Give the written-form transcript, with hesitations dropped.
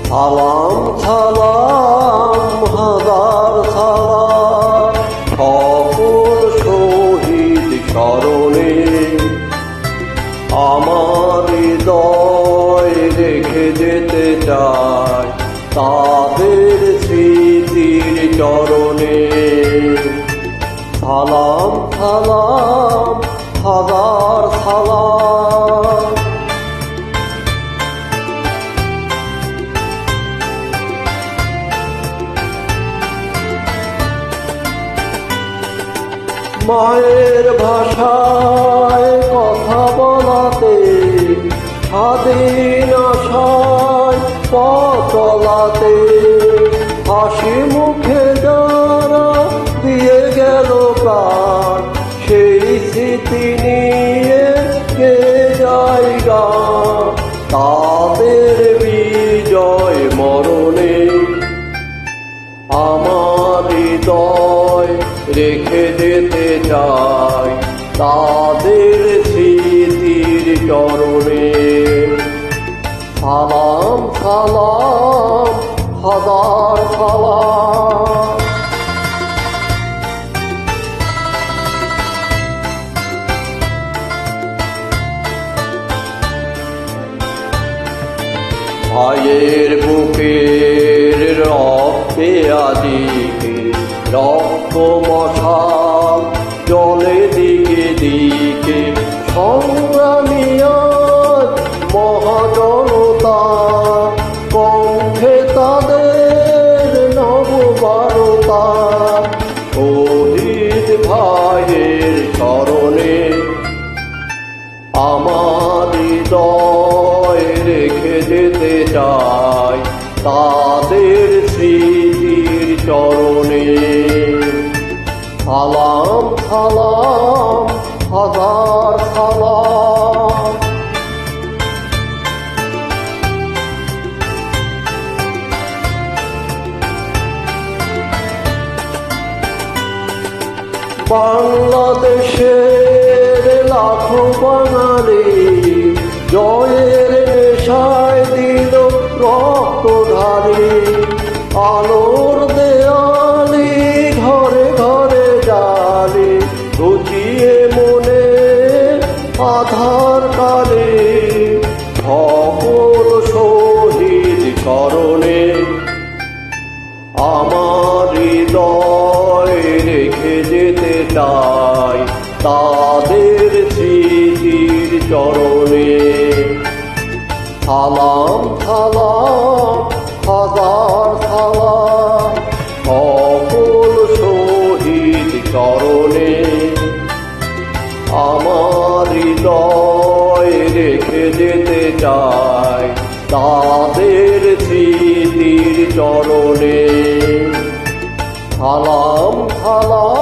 সালাম সালাম হাজার সালাম সকল শহীদ স্মরণে, আমার হৃদয় রেখে যেতে চাই তাদের স্মৃতির চরণে। সালাম সালাম হাজার সালাম। মায়ের ভাষায় কথা বলাতে, স্বাধীন আশায় পথ চলাতে, হাসি মুখে যারা দিয়ে গেল প্রাণ, সেই স্মৃতি নিয়ে কে যায় গান। তাদের বিজয় মরণে আমার হৃদয় রেখে যেতে চাই তাদের স্মৃতির চরণে। সালাম সালাম হাজার সালাম। ভাইয়ের বুকের রক্তে আদিকে রক্ত মশাল জলে দিকে দিকে, সংগ্রামী আজ মহাজনতা, কণ্ঠে তাদের নববারতা। শহীদ ভাইয়ের স্মরণে আমার হৃদয় রেখে যেতে চাই তাদের স্মৃতির চরণে। সালাম সালাম হাজার সালাম। বাংলাদেশের লাখো বাঙালি জয়ের নেশায় দিল রক্ত ঢালি, আলোর দেয়ালি ঘরে ঘরে জালি, ঘুচিয়ে মনে আধার কালে। সকল শহীদ স্মরণে আমার হৃদয় রেখে যেতে চাই তাদের স্মৃতির চরণে। সালাম সালাম হাজার সালাম সকল শহীদ চরণে, আমার হৃদয় রেখে যেতে চাই তাদের স্মৃতির চরণে। সালাম সালাম